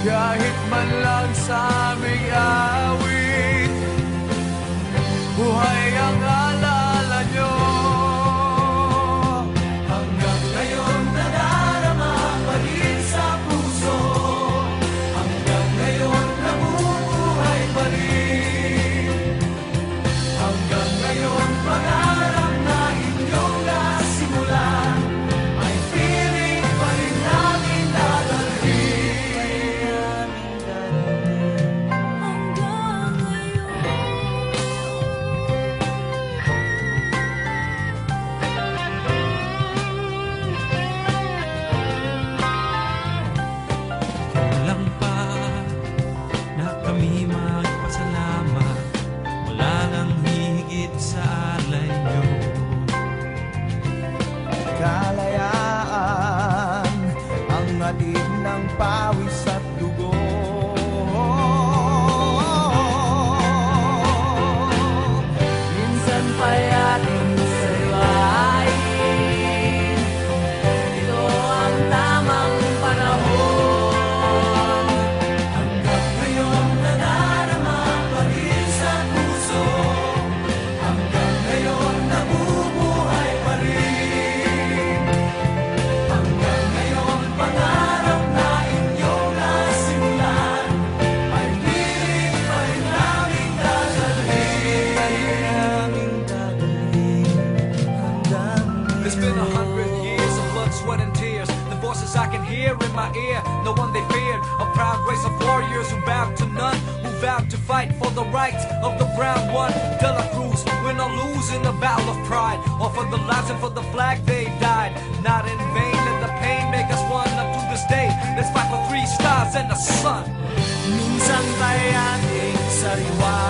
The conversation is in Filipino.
kahit man lang sa aming awit, buhay ang alala nyo. Hanggang ngayon nadarama pa rin sa puso, hanggang ngayon nabubuhay pa rin, hanggang ngayon pangarap na inyong nasimulan ay piling pa rin namin dadalhin. Hanggang Kulang pa na kami magpasalamat, wala nang higit sa alay nyo. Kalayaan ang hatid ng pawis at dugo. Minsan pa'y ating sariwain, ito ang tamang panahon. Hanggang ngayon nadarama pa rin sa puso, hanggang ngayon nabubuhay pa rin, hanggang ngayon pangarap na inyong nasimulan ay pilit pa rin naming dadalhin. It's been 100 years of blood, sweat, and tears. The voices I can hear in my ear, no one they feared. A proud race of warriors who bowed to none, who vowed to fight for the rights of the brown one. De La Cruz, win or lose in the battle of pride, or for the lives and for the flag they died. Not in vain let the pain make us one. Up to this day, let's fight for 3 stars and the sun. Minsan pa'y ating sariwa